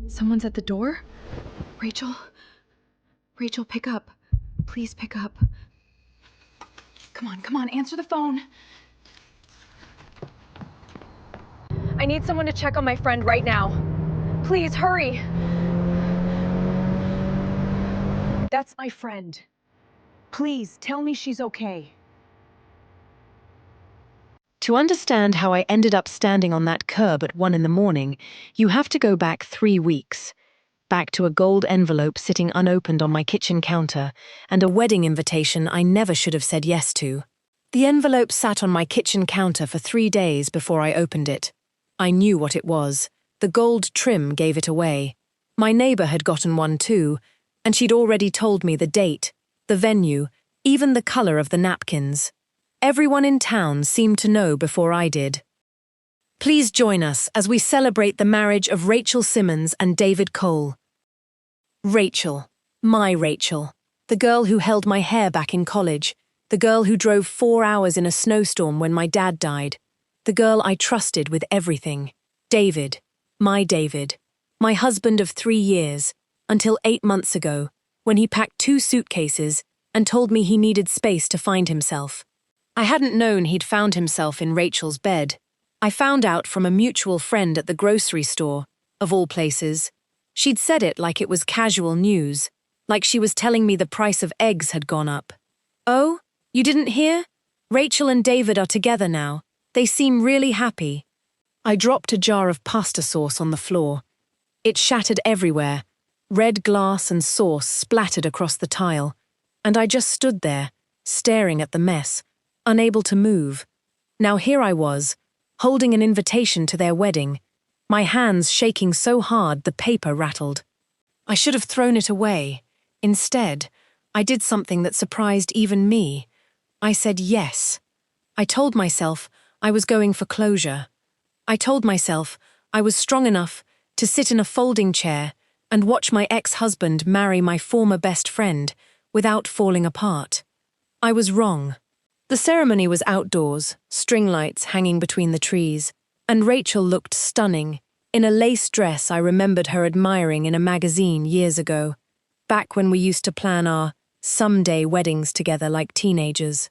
Someone's at the door? Rachel? Rachel, pick up. Please pick up. Come on, answer the phone. I need someone to check on my friend right now. Please, hurry. That's my friend. Please, tell me she's okay. To understand how I ended up standing on that curb at 1 a.m, you have to go back 3 weeks. Back to a gold envelope sitting unopened on my kitchen counter, and a wedding invitation I never should have said yes to. The envelope sat on my kitchen counter for 3 days before I opened it. I knew what it was. The gold trim gave it away. My neighbor had gotten one too, and she'd already told me the date, the venue, even the color of the napkins. Everyone in town seemed to know before I did. Please join us as we celebrate the marriage of Rachel Simmons and David Cole. Rachel, my Rachel, the girl who held my hair back in college, the girl who drove 4 hours in a snowstorm when my dad died, the girl I trusted with everything. David, my husband of 3 years, until 8 months ago, when he packed 2 suitcases and told me he needed space to find himself. I hadn't known he'd found himself in Rachel's bed. I found out from a mutual friend at the grocery store, of all places. She'd said it like it was casual news, like she was telling me the price of eggs had gone up. Oh, you didn't hear? Rachel and David are together now. They seem really happy. I dropped a jar of pasta sauce on the floor. It shattered everywhere. Red glass and sauce splattered across the tile, and I just stood there, staring at the mess, unable to move. Now here I was, holding an invitation to their wedding, my hands shaking so hard the paper rattled. I should have thrown it away. Instead, I did something that surprised even me. I said yes. I told myself I was going for closure. I told myself I was strong enough to sit in a folding chair and watch my ex-husband marry my former best friend without falling apart. I was wrong. The ceremony was outdoors, string lights hanging between the trees, and Rachel looked stunning, in a lace dress I remembered her admiring in a magazine years ago, back when we used to plan our someday weddings together like teenagers.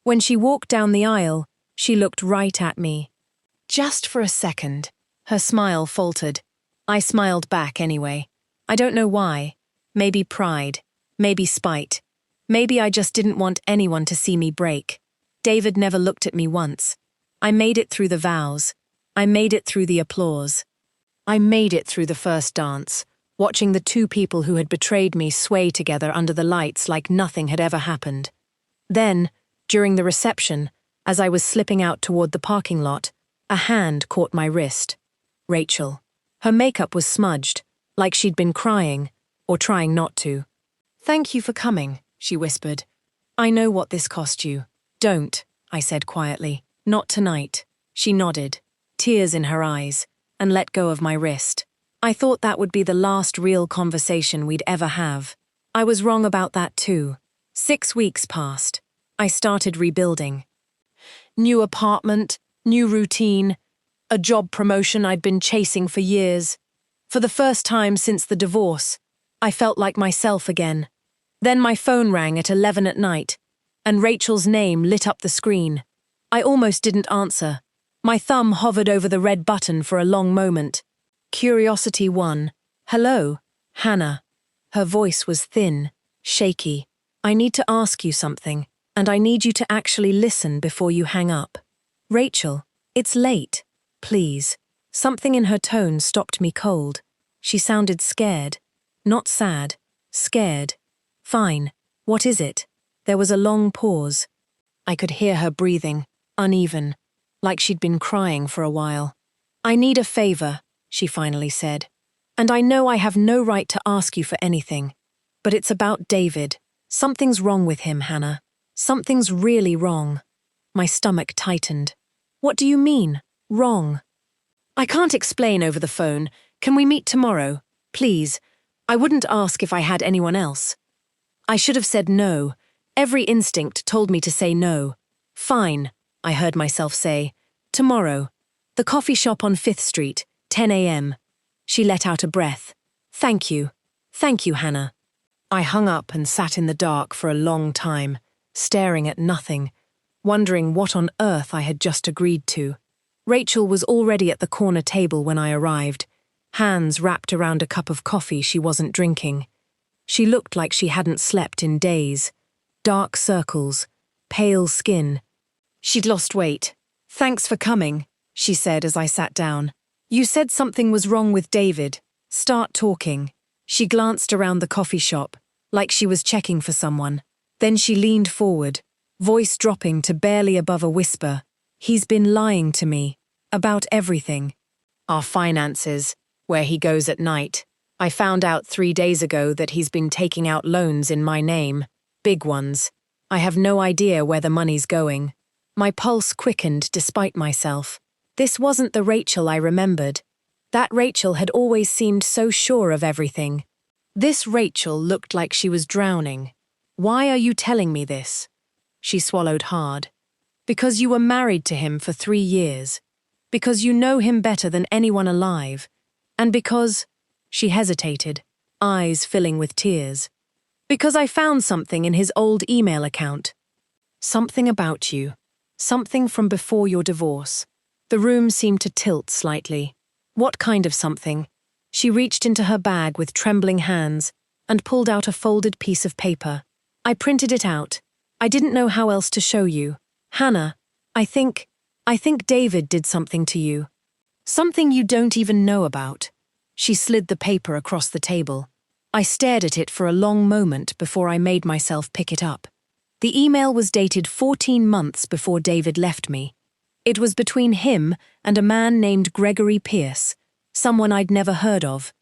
When she walked down the aisle, she looked right at me. Just for a second, her smile faltered. I smiled back anyway. I don't know why. Maybe pride, maybe spite. Maybe I just didn't want anyone to see me break. David never looked at me once. I made it through the vows. I made it through the applause. I made it through the first dance, watching the 2 people who had betrayed me sway together under the lights like nothing had ever happened. Then, during the reception, as I was slipping out toward the parking lot, a hand caught my wrist. Rachel. Her makeup was smudged, like she'd been crying, or trying not to. "Thank you for coming," she whispered. "I know what this cost you." "Don't," I said quietly. "Not tonight." She nodded, tears in her eyes, and let go of my wrist. I thought that would be the last real conversation we'd ever have. I was wrong about that too. 6 weeks passed. I started rebuilding. New apartment, new routine, a job promotion I'd been chasing for years. For the first time since the divorce, I felt like myself again. Then my phone rang at 11 at night, and Rachel's name lit up the screen. I almost didn't answer. My thumb hovered over the red button for a long moment. Curiosity won. "Hello, Hannah." Her voice was thin, shaky. "I need to ask you something, and I need you to actually listen before you hang up." "Rachel, it's late. Please." Something in her tone stopped me cold. She sounded scared. Not sad. Scared. "Fine. What is it?" There was a long pause. I could hear her breathing, uneven, like she'd been crying for a while. "I need a favor," she finally said. "And I know I have no right to ask you for anything. But it's about David. Something's wrong with him, Hannah. Something's really wrong." My stomach tightened. "What do you mean, wrong?" "I can't explain over the phone. Can we meet tomorrow? Please. I wouldn't ask if I had anyone else." I should have said no. Every instinct told me to say no. "Fine," I heard myself say. "Tomorrow. The coffee shop on 5th Street, 10 a.m. She let out a breath. Thank you. Thank you, Hannah. I hung up and sat in the dark for a long time, staring at nothing, wondering what on earth I had just agreed to. Rachel was already at the corner table when I arrived, hands wrapped around a cup of coffee she wasn't drinking. She looked like she hadn't slept in days. Dark circles, pale skin. She'd lost weight. Thanks for coming, she said as I sat down. You said something was wrong with David. Start talking. She glanced around the coffee shop, like she was checking for someone. Then she leaned forward, voice dropping to barely above a whisper. He's been lying to me. About everything. Our finances, where he goes at night. I found out 3 days ago that he's been taking out loans in my name. Big ones. I have no idea where the money's going. My pulse quickened despite myself. This wasn't the Rachel I remembered. That Rachel had always seemed so sure of everything. This Rachel looked like she was drowning. Why are you telling me this? She swallowed hard. Because you were married to him for 3 years. Because you know him better than anyone alive. And because... She hesitated, eyes filling with tears. Because I found something in his old email account. Something about you. Something from before your divorce. The room seemed to tilt slightly. What kind of something? She reached into her bag with trembling hands and pulled out a folded piece of paper. I printed it out. I didn't know how else to show you. Hannah, I think David did something to you. Something you don't even know about. She slid the paper across the table. I stared at it for a long moment before I made myself pick it up. The email was dated 14 months before David left me. It was between him and a man named Gregory Pierce, someone I'd never heard of.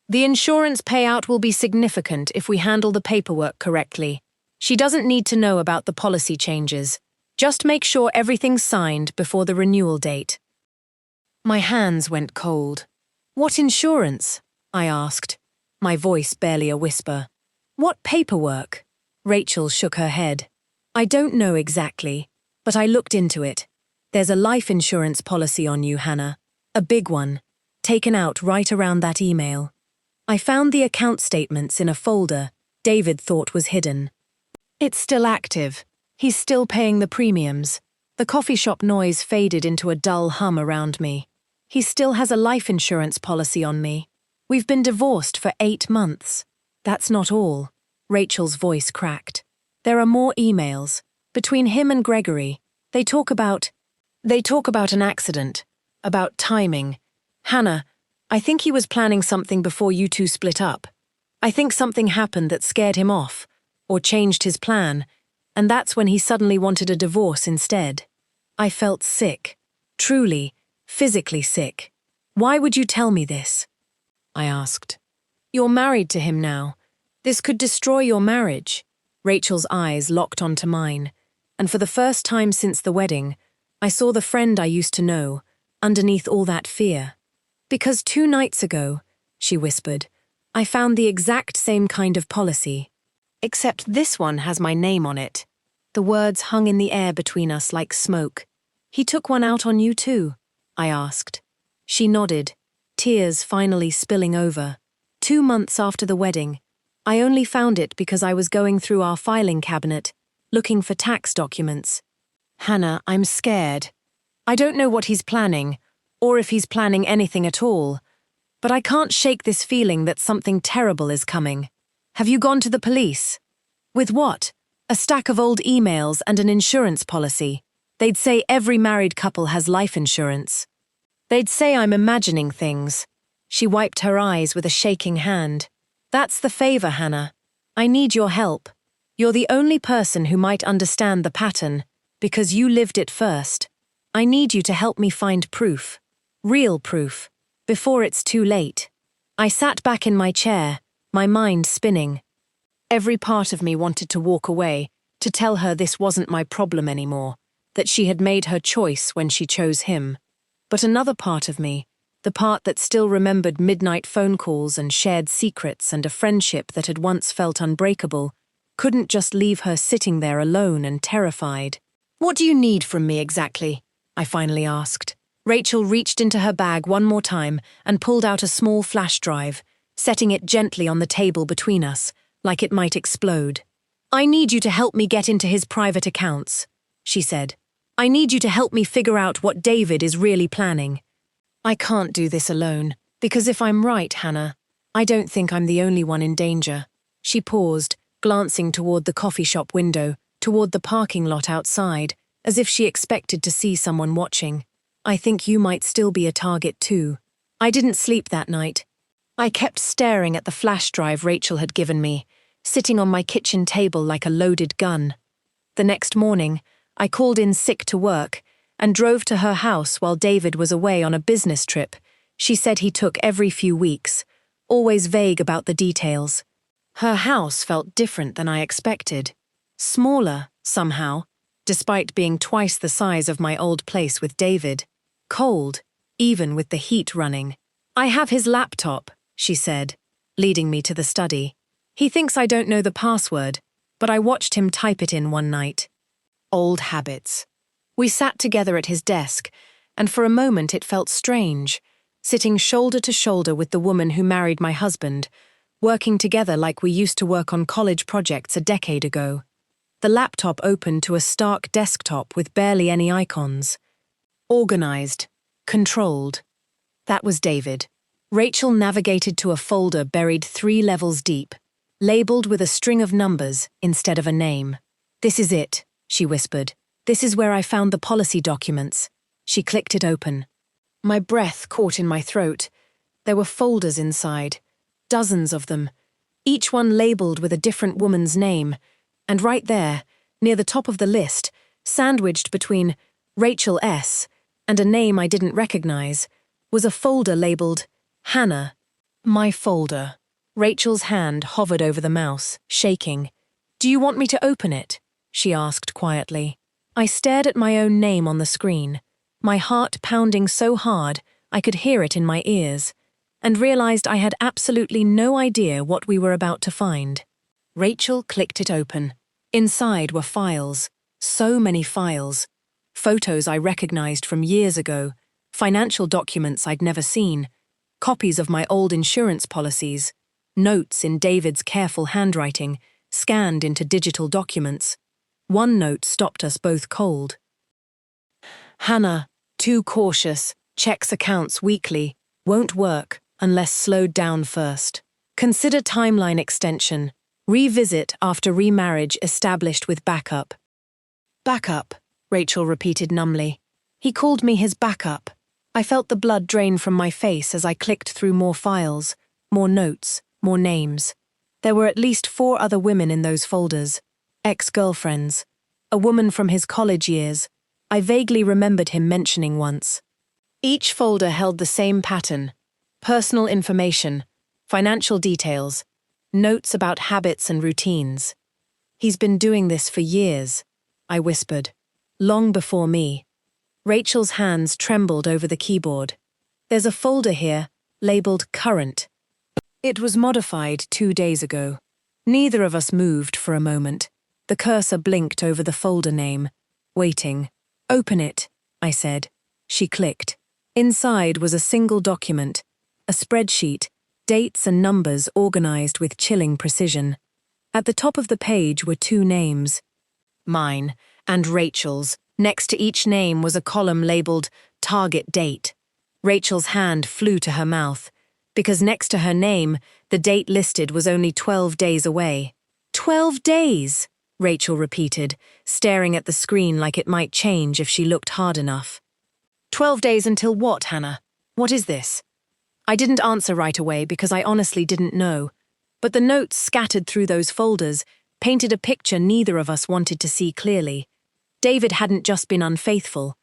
The insurance payout will be significant if we handle the paperwork correctly. She doesn't need to know about the policy changes. Just make sure everything's signed before the renewal date. My hands went cold. What insurance? I asked, my voice barely a whisper. What paperwork? Rachel shook her head. I don't know exactly, but I looked into it. There's a life insurance policy on you, Hannah. A big one, taken out right around that email. I found the account statements in a folder David thought was hidden. It's still active. He's still paying the premiums. The coffee shop noise faded into a dull hum around me. He still has a life insurance policy on me. We've been divorced for 8 months. That's not all. Rachel's voice cracked. There are more emails. Between him and Gregory, they talk about an accident, about timing. Hannah, I think he was planning something before you two split up. I think something happened that scared him off, or changed his plan, and that's when he suddenly wanted a divorce instead. I felt sick. Truly, physically sick. Why would you tell me this? I asked. You're married to him now. This could destroy your marriage. Rachel's eyes locked onto mine, and for the first time since the wedding, I saw the friend I used to know, underneath all that fear. Because 2 nights ago, she whispered, I found the exact same kind of policy. Except this one has my name on it. The words hung in the air between us like smoke. He took one out on you too? I asked. She nodded, tears finally spilling over. 2 months after the wedding, I only found it because I was going through our filing cabinet, looking for tax documents. Hannah, I'm scared. I don't know what he's planning, or if he's planning anything at all, but I can't shake this feeling that something terrible is coming. Have you gone to the police? With what? A stack of old emails and an insurance policy. They'd say every married couple has life insurance. They'd say I'm imagining things. She wiped her eyes with a shaking hand. That's the favor, Hannah. I need your help. You're the only person who might understand the pattern, because you lived it first. I need you to help me find proof. Real proof. Before it's too late. I sat back in my chair, my mind spinning. Every part of me wanted to walk away, to tell her this wasn't my problem anymore, that she had made her choice when she chose him. But another part of me, the part that still remembered midnight phone calls and shared secrets and a friendship that had once felt unbreakable, couldn't just leave her sitting there alone and terrified. What do you need from me exactly? I finally asked. Rachel reached into her bag one more time and pulled out a small flash drive, setting it gently on the table between us, like it might explode. "I need you to help me get into his private accounts," she said. "I need you to help me figure out what David is really planning." "I can't do this alone, because if I'm right, Hannah, I don't think I'm the only one in danger." She paused, glancing toward the coffee shop window, toward the parking lot outside, as if she expected to see someone watching. "I think you might still be a target too." I didn't sleep that night. I kept staring at the flash drive Rachel had given me, sitting on my kitchen table like a loaded gun. The next morning, I called in sick to work and drove to her house while David was away on a business trip. She said he took every few weeks, always vague about the details. Her house felt different than I expected. Smaller, somehow, despite being twice the size of my old place with David. Cold, even with the heat running. "I have his laptop," she said, leading me to the study. "He thinks I don't know the password, but I watched him type it in one night." Old habits. We sat together at his desk, and for a moment it felt strange, sitting shoulder to shoulder with the woman who married my husband, working together like we used to work on college projects a decade ago. The laptop opened to a stark desktop with barely any icons. Organized, controlled. That was David. Rachel navigated to a folder buried 3 levels deep, labeled with a string of numbers instead of a name. "This is it," she whispered. "This is where I found the policy documents." She clicked it open. My breath caught in my throat. There were folders inside, dozens of them, each one labeled with a different woman's name, and right there, near the top of the list, sandwiched between Rachel S. and a name I didn't recognize, was a folder labeled Hannah. My folder. Rachel's hand hovered over the mouse, shaking. "Do you want me to open it?" she asked quietly. I stared at my own name on the screen, my heart pounding so hard I could hear it in my ears, and realized I had absolutely no idea what we were about to find. Rachel clicked it open. Inside were files, so many files. Photos I recognized from years ago, financial documents I'd never seen, copies of my old insurance policies, notes in David's careful handwriting, scanned into digital documents. One note stopped us both cold. "Hannah, too cautious, checks accounts weekly, won't work unless slowed down first. Consider timeline extension. Revisit after remarriage established with backup." "Backup," Rachel repeated numbly. "He called me his backup." I felt the blood drain from my face as I clicked through more files, more notes, more names. There were at least 4 other women in those folders. Ex-girlfriends. A woman from his college years. I vaguely remembered him mentioning once. Each folder held the same pattern. Personal information, financial details, notes about habits and routines. "He's been doing this for years," I whispered. "Long before me." Rachel's hands trembled over the keyboard. "There's a folder here, labeled Current. It was modified 2 days ago." Neither of us moved for a moment. The cursor blinked over the folder name, waiting. "Open it," I said. She clicked. Inside was a single document, a spreadsheet, dates and numbers organized with chilling precision. At the top of the page were 2 names, mine and Rachel's. Next to each name was a column labeled Target Date. Rachel's hand flew to her mouth, because next to her name, the date listed was only 12 days away. 12 days, Rachel repeated, staring at the screen like it might change if she looked hard enough. 12 days until what, Hannah? What is this? I didn't answer right away because I honestly didn't know, but the notes scattered through those folders painted a picture neither of us wanted to see clearly. David hadn't just been unfaithful.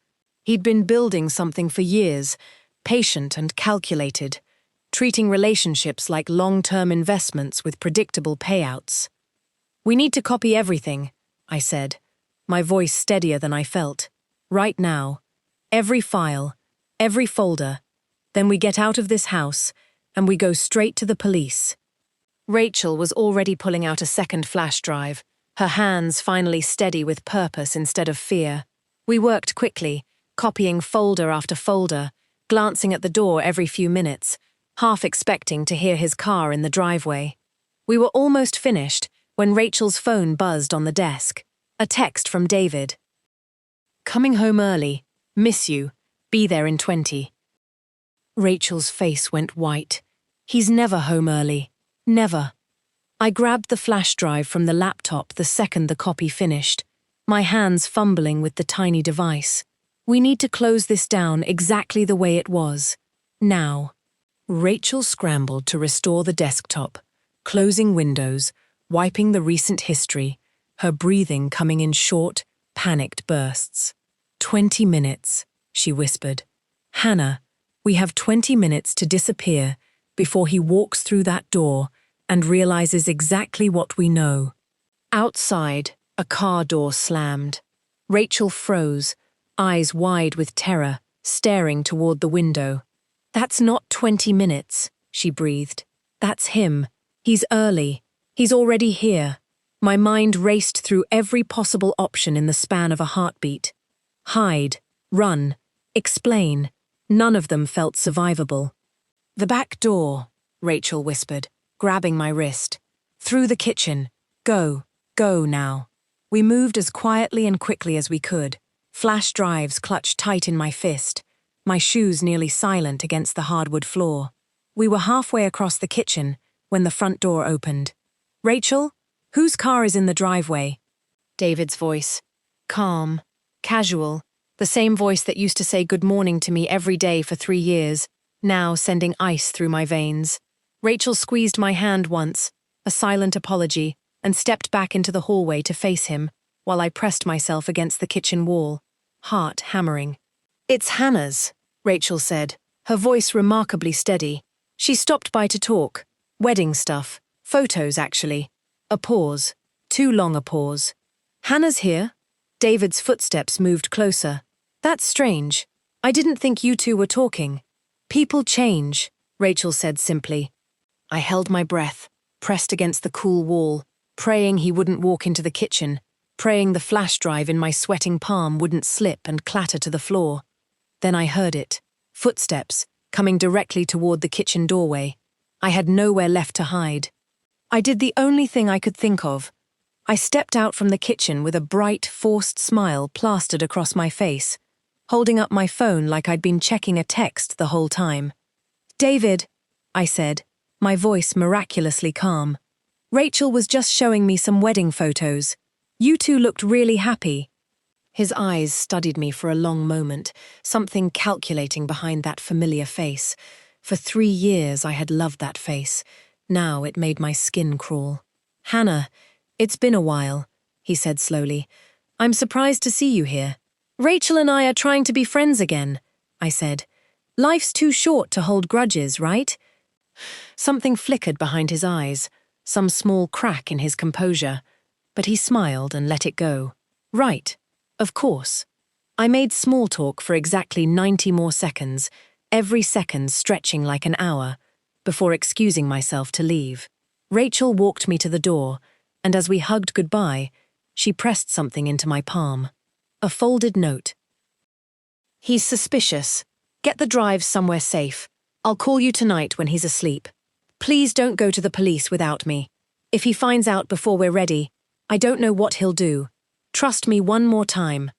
He'd been building something for years, patient and calculated, treating relationships like long-term investments with predictable payouts. "We need to copy everything," I said, my voice steadier than I felt. "Right now. Every file, every folder. Then we get out of this house, and we go straight to the police." Rachel was already pulling out a second flash drive, her hands finally steady with purpose instead of fear. We worked quickly, copying folder after folder, glancing at the door every few minutes, half expecting to hear his car in the driveway. We were almost finished when Rachel's phone buzzed on the desk. A text from David. "Coming home early. Miss you. Be there in 20. Rachel's face went white. He's never home early. Never. I grabbed the flash drive from the laptop the second the copy finished, my hands fumbling with the tiny device. We need to close this down exactly the way it was. Now. Rachel scrambled to restore the desktop, closing windows, wiping the recent history, her breathing coming in short, panicked bursts. 20 minutes, she whispered. Hannah, we have 20 minutes to disappear before he walks through that door and realizes exactly what we know. Outside, a car door slammed. Rachel froze, eyes wide with terror, staring toward the window. That's not 20 minutes, she breathed. That's him. He's early. He's already here. My mind raced through every possible option in the span of a heartbeat. Hide, run, explain. None of them felt survivable. The back door, Rachel whispered, grabbing my wrist. Through the kitchen. Go now. We moved as quietly and quickly as we could, flash drives clutched tight in my fist, my shoes nearly silent against the hardwood floor. We were halfway across the kitchen when the front door opened. Rachel? Whose car is in the driveway? David's voice. Calm, casual, the same voice that used to say good morning to me every day for 3 years, now sending ice through my veins. Rachel squeezed my hand once, a silent apology, and stepped back into the hallway to face him, while I pressed myself against the kitchen wall, heart hammering. It's Hannah's, Rachel said, her voice remarkably steady. She stopped by to talk. Wedding stuff. Photos, actually. A pause. Too long a pause. Hannah's here? David's footsteps moved closer. That's strange. I didn't think you two were talking. People change, Rachel said simply. I held my breath, pressed against the cool wall, praying he wouldn't walk into the kitchen, praying the flash drive in my sweating palm wouldn't slip and clatter to the floor. Then I heard it. Footsteps, coming directly toward the kitchen doorway. I had nowhere left to hide. I did the only thing I could think of. I stepped out from the kitchen with a bright, forced smile plastered across my face, holding up my phone like I'd been checking a text the whole time. David, I said, my voice miraculously calm. Rachel was just showing me some wedding photos. You two looked really happy. His eyes studied me for a long moment, something calculating behind that familiar face. For 3 years I had loved that face. Now it made my skin crawl. Hannah, it's been a while, he said slowly. I'm surprised to see you here. Rachel and I are trying to be friends again, I said. Life's too short to hold grudges, right? Something flickered behind his eyes, some small crack in his composure, but he smiled and let it go. Right, of course. I made small talk for exactly 90 more seconds, every second stretching like an hour, before excusing myself to leave. Rachel walked me to the door, and as we hugged goodbye, she pressed something into my palm. A folded note. He's suspicious. Get the drives somewhere safe. I'll call you tonight when he's asleep. Please don't go to the police without me. If he finds out before we're ready, I don't know what he'll do. Trust me one more time.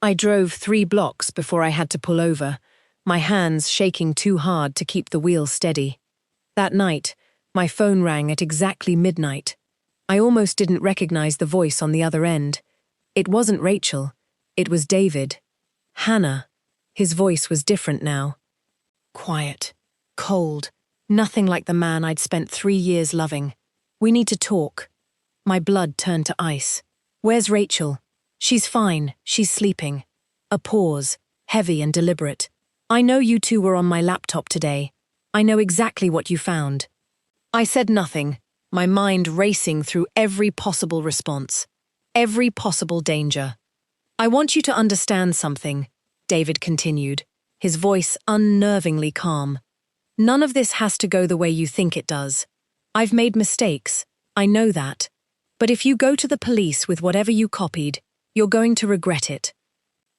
I drove 3 blocks before I had to pull over, my hands shaking too hard to keep the wheel steady. That night, my phone rang at exactly midnight. I almost didn't recognize the voice on the other end. It wasn't Rachel. It was David. Hannah. His voice was different now. Quiet. Cold. Nothing like the man I'd spent 3 years loving. We need to talk. My blood turned to ice. Where's Rachel? She's fine. She's sleeping. A pause, heavy and deliberate. I know you two were on my laptop today. I know exactly what you found. I said nothing, my mind racing through every possible response, every possible danger. I want you to understand something, David continued, his voice unnervingly calm. None of this has to go the way you think it does. I've made mistakes, I know that. But if you go to the police with whatever you copied, you're going to regret it.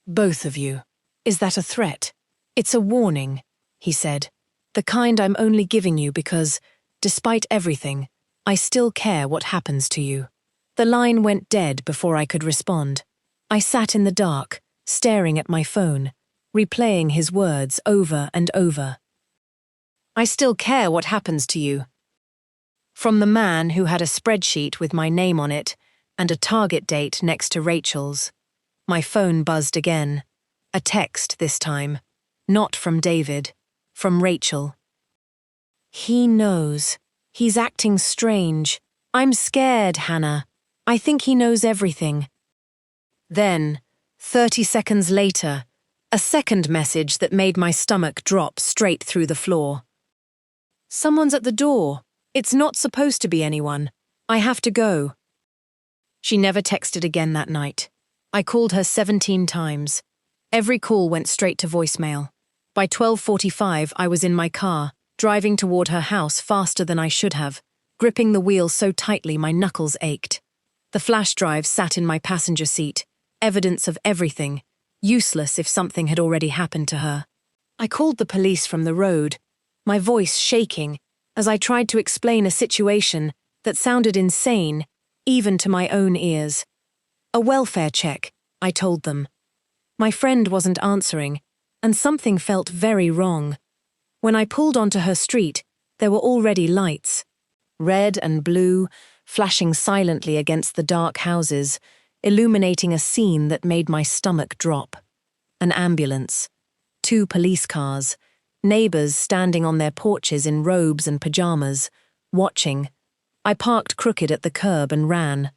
Both of you. Is that a threat? It's a warning, he said. The kind I'm only giving you because, despite everything, I still care what happens to you. The line went dead before I could respond. I sat in the dark, staring at my phone, replaying his words over and over. I still care what happens to you. From the man who had a spreadsheet with my name on it and a target date next to Rachel's. My phone buzzed again. A text this time. Not from David. From Rachel. He knows. He's acting strange. I'm scared, Hannah. I think he knows everything. Then, 30 seconds later, a second message that made my stomach drop straight through the floor. Someone's at the door. It's not supposed to be anyone. I have to go. She never texted again that night. I called her 17 times. Every call went straight to voicemail. By 12:45, I was in my car, driving toward her house faster than I should have, gripping the wheel so tightly my knuckles ached. The flash drive sat in my passenger seat, evidence of everything, useless if something had already happened to her. I called the police from the road, my voice shaking, as I tried to explain a situation that sounded insane, even to my own ears. A welfare check, I told them. My friend wasn't answering, and something felt very wrong. When I pulled onto her street, there were already lights. Red and blue, flashing silently against the dark houses, illuminating a scene that made my stomach drop. An ambulance. 2 police cars. Neighbors standing on their porches in robes and pajamas, watching. I parked crooked at the curb and ran.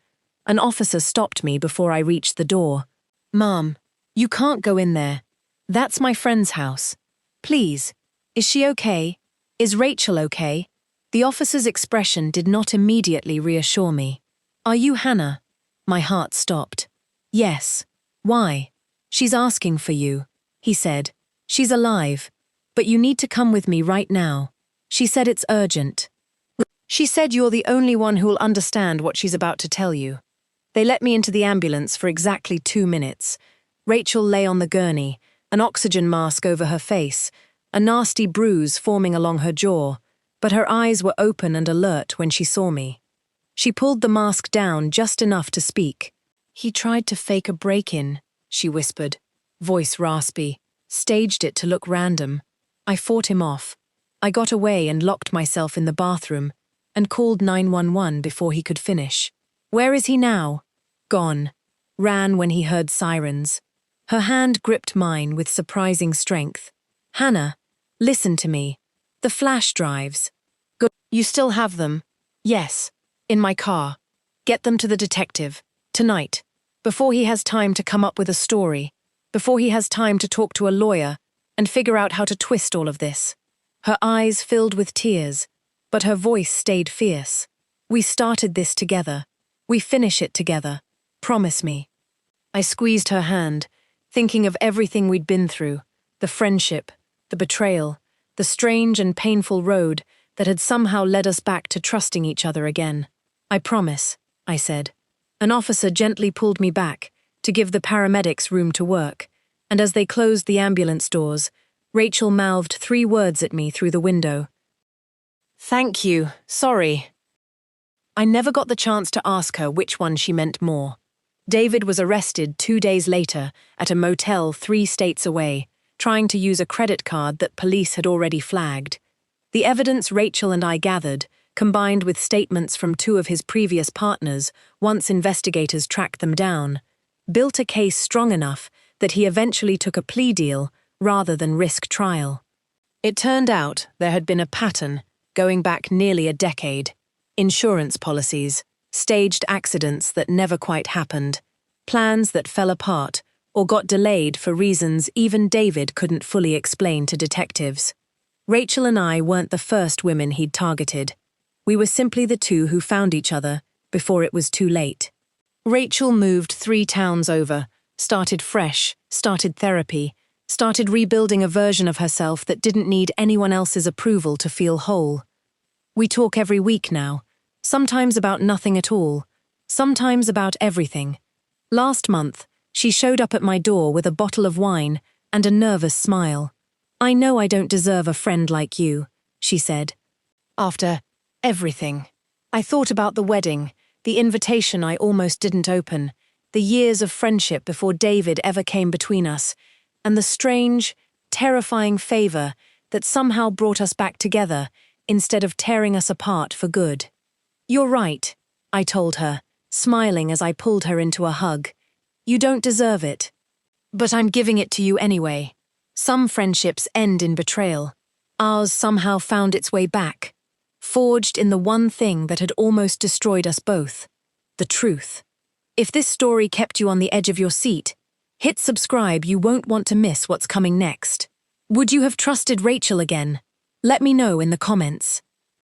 An officer stopped me before I reached the door. "Mom, you can't go in there. That's my friend's house. Please, is she okay? Is Rachel okay?" The officer's expression did not immediately reassure me. "Are you Hannah?" My heart stopped. "Yes. Why?" "She's asking for you," he said. "She's alive. But you need to come with me right now. She said it's urgent. She said you're the only one who'll understand what she's about to tell you." They let me into the ambulance for exactly 2 minutes. Rachel lay on the gurney, an oxygen mask over her face, a nasty bruise forming along her jaw, but her eyes were open and alert when she saw me. She pulled the mask down just enough to speak. "He tried to fake a break-in," she whispered, voice raspy, staged it to look random. I fought him off. I got away and locked myself in the bathroom and called 911 before he could finish. "Where is he now?" "Gone." Ran when he heard sirens. Her hand gripped mine with surprising strength. "Hannah, listen to me. The flash drives. Good. You still have them?" "Yes. In my car. Get them to the detective. Tonight. Before he has time to come up with a story. Before he has time to talk to a lawyer and figure out how to twist all of this." Her eyes filled with tears, but her voice stayed fierce. "We started this together. We finish it together. Promise me." I squeezed her hand, thinking of everything we'd been through, the friendship, the betrayal, the strange and painful road that had somehow led us back to trusting each other again. "I promise," I said. An officer gently pulled me back to give the paramedics room to work, and as they closed the ambulance doors, Rachel mouthed 3 words at me through the window. "Thank you, sorry." I never got the chance to ask her which one she meant more. David was arrested 2 days later at a motel 3 states away, trying to use a credit card that police had already flagged. The evidence Rachel and I gathered, combined with statements from 2 of his previous partners once investigators tracked them down, built a case strong enough that he eventually took a plea deal rather than risk trial. It turned out there had been a pattern going back nearly a decade. Insurance policies, staged accidents that never quite happened, plans that fell apart or got delayed for reasons even David couldn't fully explain to detectives. Rachel and I weren't the first women he'd targeted. We were simply the 2 who found each other before it was too late. Rachel moved 3 towns over, started fresh, started therapy, started rebuilding a version of herself that didn't need anyone else's approval to feel whole. We talk every week now, sometimes about nothing at all, sometimes about everything. Last month, She showed up at my door with a bottle of wine and a nervous smile. "I know I don't deserve a friend like you," she said. "After everything." I thought about the wedding, the invitation I almost didn't open, the years of friendship before David ever came between us, and the strange, terrifying favor that somehow brought us back together instead of tearing us apart for good. "You're right," I told her, smiling as I pulled her into a hug. "You don't deserve it. But I'm giving it to you anyway." Some friendships end in betrayal. Ours somehow found its way back, forged in the one thing that had almost destroyed us both: the truth. If this story kept you on the edge of your seat, hit subscribe. You won't want to miss what's coming next. Would you have trusted Rachel again? Let me know in the comments.